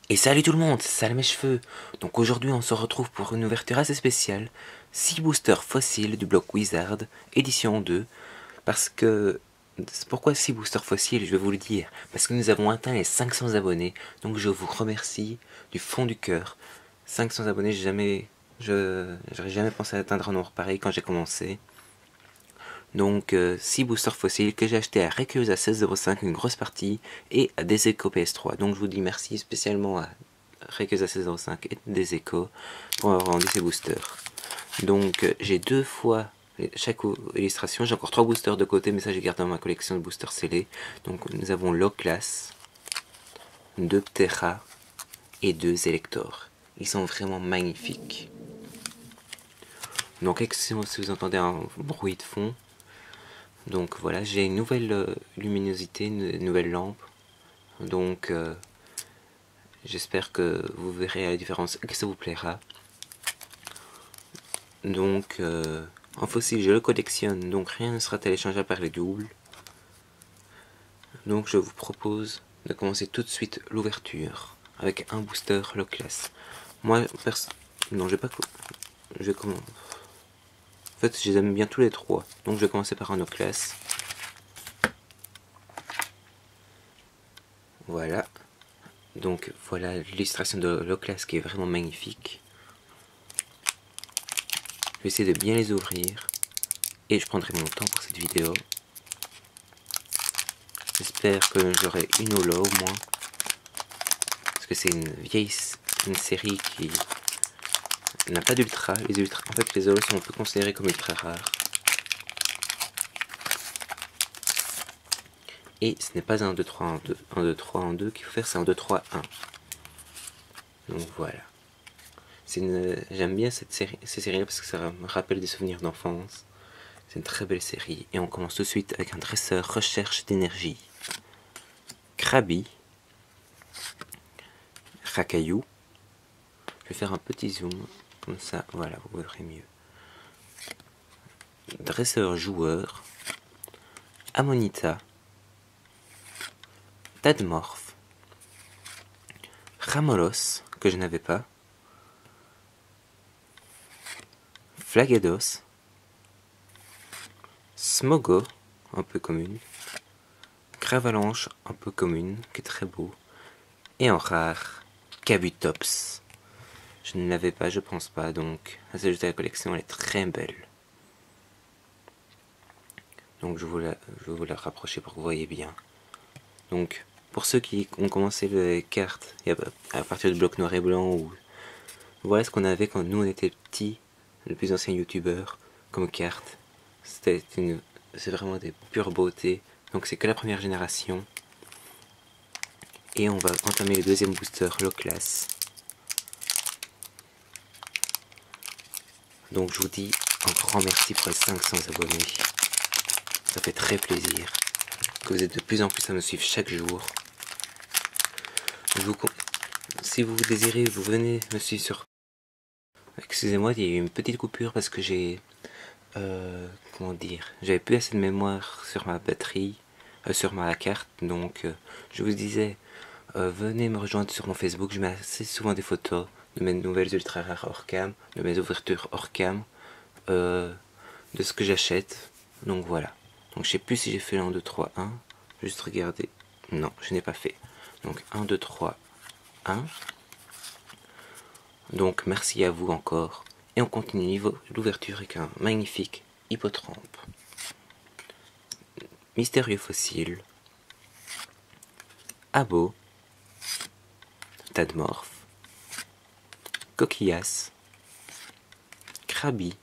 Et salut tout le monde, salut mes cheveux. Donc aujourd'hui on se retrouve pour une ouverture assez spéciale, 6 boosters fossiles du bloc Wizard, édition 2, parce que... Pourquoi 6 boosters fossiles? Je vais vous le dire. Parce que nous avons atteint les 500 abonnés, donc je vous remercie du fond du cœur. 500 abonnés, j'aurais jamais pensé atteindre un nombre pareil quand j'ai commencé. Donc 6 boosters fossiles que j'ai acheté à Requeuse à 16,05€ une grosse partie, et à Deseco PS3. Donc je vous dis merci spécialement à Requeuse à 16,05€ et Deseco pour avoir vendu ces boosters. Donc j'ai deux fois chaque illustration, j'ai encore 3 boosters de côté, mais ça j'ai gardé dans ma collection de boosters scellés. Donc nous avons Loclas, 2 Ptera et 2 Elector. Ils sont vraiment magnifiques. Donc excusez-moi si vous entendez un bruit de fond. Donc voilà, j'ai une nouvelle luminosité, une nouvelle lampe. Donc j'espère que vous verrez la différence et que ça vous plaira. Donc en fossile je le collectionne, donc rien ne sera téléchargeable par les doubles. Donc je vous propose de commencer tout de suite l'ouverture avec un booster Loclas. Moi, non, je vais pas... Je vais comment... En fait, je les aime bien tous les trois. Donc je vais commencer par un Loclas. Voilà. Donc voilà l'illustration de Loclas qui est vraiment magnifique. Je vais essayer de bien les ouvrir. Et je prendrai mon temps pour cette vidéo. J'espère que j'aurai une holo au moins. Parce que c'est une série qui n'a pas d'ultra. En fait, les holos sont un peu considérés comme ultra rares. Et ce n'est pas un 2, 3, 1, 2, 1, 2, 3, 1, 2 qu'il faut faire, c'est un 2, 3, 1. Donc voilà. J'aime bien ces séries-là parce que ça me rappelle des souvenirs d'enfance. C'est une très belle série. Et on commence tout de suite avec un dresseur recherche d'énergie. Krabi. Rakayu. Je vais faire un petit zoom. Comme ça, voilà, vous verrez mieux. Dresseur joueur. Amonita. Tadmorph. Ramolos, que je n'avais pas. Flagados. Smogo, un peu commune. Cravalanche, un peu commune, qui est très beau. Et en rare, Kabutops. Je ne l'avais pas, je pense pas, donc à s'ajouter à la collection, elle est très belle. Donc je vais vous la rapprocher pour que vous voyez bien. Donc, pour ceux qui ont commencé les cartes à partir du bloc noir et blanc, voilà ce qu'on avait quand nous on était petits, le plus ancien youtubeur, comme carte. C'est vraiment des pures beautés. Donc c'est que la première génération. Et on va entamer le deuxième booster Loclas. Donc je vous dis un grand merci pour les 500 abonnés. Ça fait très plaisir que vous êtes de plus en plus à me suivre chaque jour. Si vous désirez, vous venez me suivre sur... Excusez-moi, il y a eu une petite coupure parce que j'ai... comment dire, j'avais plus assez de mémoire sur ma batterie, sur ma carte, donc je vous disais, venez me rejoindre sur mon Facebook, je mets assez souvent des photos de mes nouvelles ultra rares hors cam, de mes ouvertures hors cam, de ce que j'achète, donc voilà. Donc je sais plus si j'ai fait le 1, 2, 3, 1, juste regarder, non, je n'ai pas fait. Donc 1, 2, 3, 1. Donc merci à vous encore. Et on continue l'ouverture avec un magnifique hippotrampe. Mystérieux fossile. Abo. Tadmorph. Coquillas. Krabi.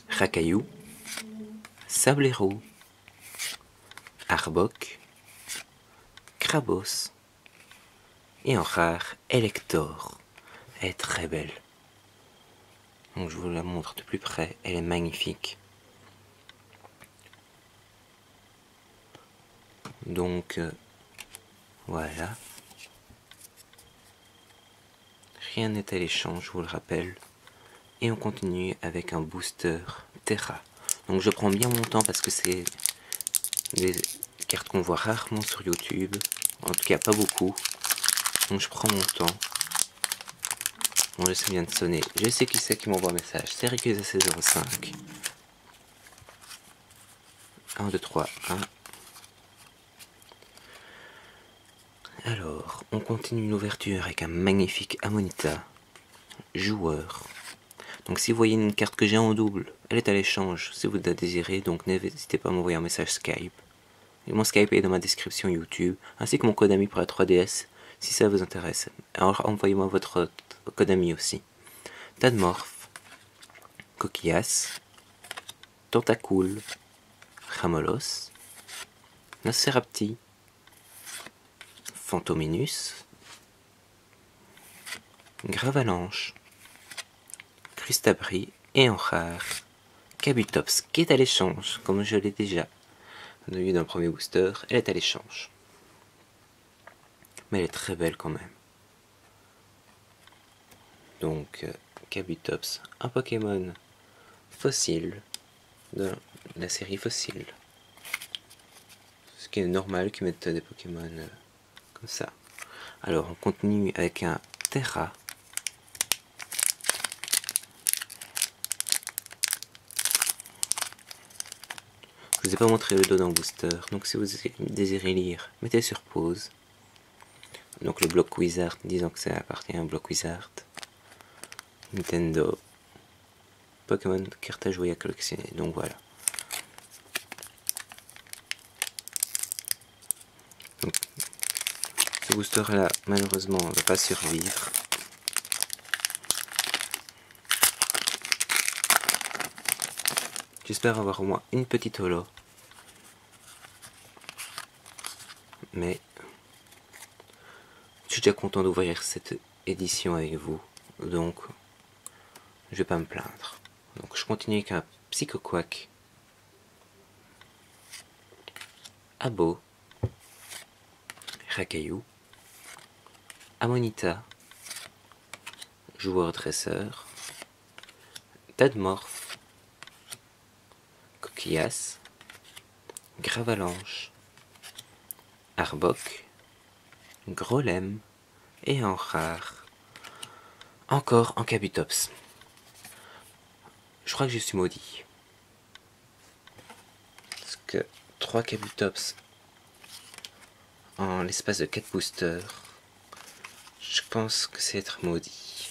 Rakayu. Sablero. Arbok. Krabos. Et en rare, Elector. Elle est très belle. Donc je vous la montre de plus près, elle est magnifique. Donc voilà. Rien n'est à l'échange, je vous le rappelle. Et on continue avec un booster Terra. Donc je prends bien mon temps parce que c'est des cartes qu'on voit rarement sur YouTube. En tout cas pas beaucoup. Donc je prends mon temps. Bon, je sais bien de sonner. Je sais qui c'est qui m'envoie un message. C'est Ricusa605. 1, 2, 3, 1. Alors, on continue l'ouverture avec un magnifique Amonita joueur. Donc si vous voyez une carte que j'ai en double, elle est à l'échange si vous la désirez. Donc n'hésitez pas à m'envoyer un message Skype. Et mon Skype est dans ma description YouTube, ainsi que mon code ami pour la 3DS, si ça vous intéresse. Alors envoyez-moi votre code ami aussi. Tadmorph, Coquillas, Tentacool, Ramolos, Nosferapti, Phantominus, Gravalanche, Crustabri et en rare, Kabutops qui est à l'échange, comme je l'ai déjà eu dans le premier booster, elle est à l'échange. Mais elle est très belle quand même. Donc, Kabutops, un Pokémon fossile de la série fossile. Ce qui est normal qu'ils mettent des Pokémon comme ça. Alors, on continue avec un Terra. Je vous ai pas montré le dos dans le booster, donc si vous désirez lire, mettez sur pause. Donc le bloc Wizard, disons que ça appartient au bloc Wizard. Nintendo. Pokémon, carte à jouer à collectionner, donc voilà. Donc, ce booster là, malheureusement, ne va pas survivre. J'espère avoir au moins une petite holo. Mais je suis déjà content d'ouvrir cette édition avec vous. Donc je vais pas me plaindre. Donc je continue avec un Psychoquack. Abo. Rakayu. Amonita. Joueur dresseur. Tadmorph. Coquillas. Gravalanche. Arbok, Grolem et en rare, encore en Kabutops. Je crois que je suis maudit. Parce que 3 Kabutops en l'espace de 4 boosters, je pense que c'est être maudit.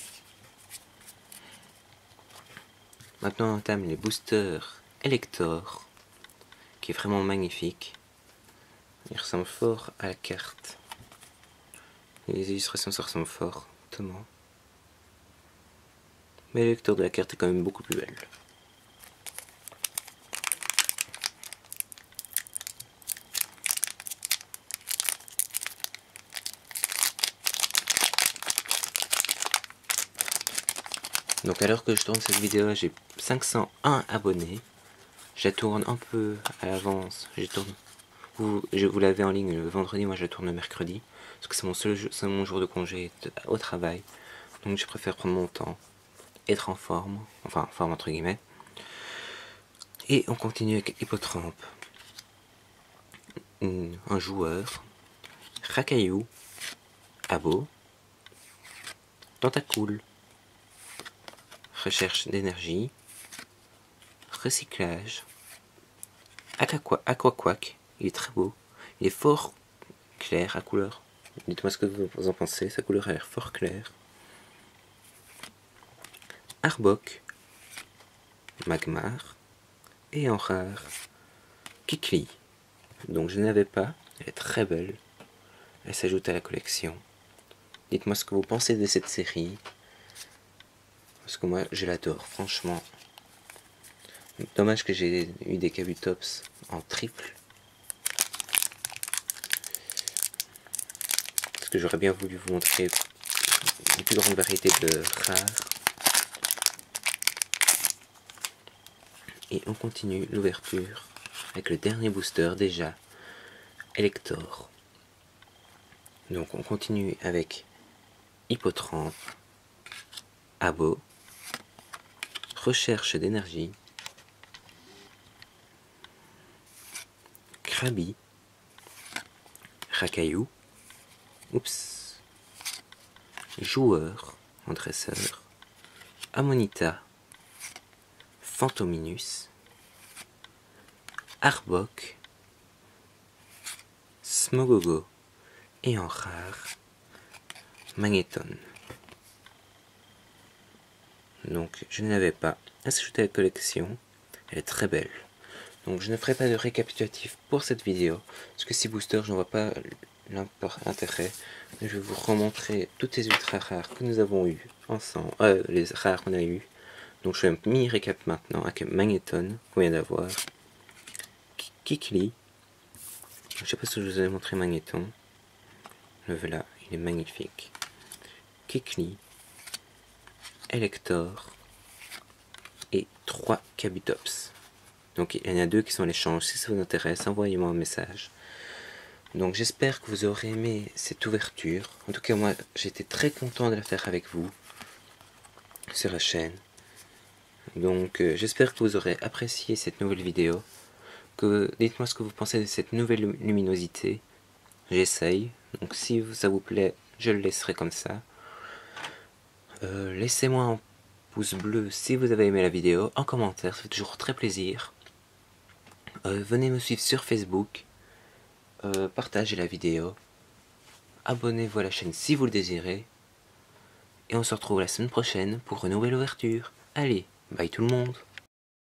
Maintenant on entame les boosters Elector, qui est vraiment magnifique. Il ressemble fort à la carte. Les illustrations ça ressemble fortement. Mais le lecteur de la carte est quand même beaucoup plus belle. Donc à l'heure que je tourne cette vidéo, j'ai 501 abonnés. Je la tourne un peu à l'avance. Vous l'avez en ligne le vendredi, moi je la tourne le mercredi. Parce que c'est mon jour de congé au travail. Donc je préfère prendre mon temps, être en forme, enfin en forme entre guillemets. Et on continue avec Hippotrampe. Un joueur. Rakayu. Abo. Tentacool. Recherche d'énergie. Recyclage. Aquaquack. Il est très beau. Il est fort clair à couleur. Dites-moi ce que vous en pensez. Sa couleur a l'air fort claire. Arbok. Magmar. Et en rare, Kikli. Donc je n'avais pas. Elle est très belle. Elle s'ajoute à la collection. Dites-moi ce que vous pensez de cette série. Parce que moi je l'adore, franchement. Dommage que j'ai eu des Kabutops en triple. Parce que j'aurais bien voulu vous montrer une plus grande variété de rares. Et on continue l'ouverture avec le dernier booster déjà, Elector. Donc on continue avec Hippotrampe, Abo, Recherche d'énergie, Krabi, Rakayu, oups, Joueur en dresseur, Amonita, Phantominus, Arbok, Smogogo et en rare, Magneton. Donc je n'avais pas à s'ajouter à la collection, elle est très belle. Donc je ne ferai pas de récapitulatif pour cette vidéo, parce que si booster j'en vois pas l'intérêt. Je vais vous remontrer toutes les ultra rares que nous avons eu ensemble, les rares qu'on a eu. Donc je fais un mini récap maintenant avec Magneton qu'on vient d'avoir, Kikli. Je sais pas si je vous ai montré Magneton. Le voilà, il est magnifique. Kikli, Elector et 3 Kabutops. Donc il y en a 2 qui sont à l'échange. Si ça vous intéresse, envoyez-moi un message. Donc j'espère que vous aurez aimé cette ouverture. En tout cas moi j'étais très content de la faire avec vous sur la chaîne. Donc j'espère que vous aurez apprécié cette nouvelle vidéo. Dites-moi ce que vous pensez de cette nouvelle luminosité. J'essaye. Donc si ça vous plaît, je le laisserai comme ça. Laissez-moi un pouce bleu si vous avez aimé la vidéo. En commentaire, ça fait toujours très plaisir. Venez me suivre sur Facebook. Partagez la vidéo. Abonnez-vous à la chaîne si vous le désirez. Et on se retrouve la semaine prochaine pour une nouvelle ouverture. Allez, bye tout le monde!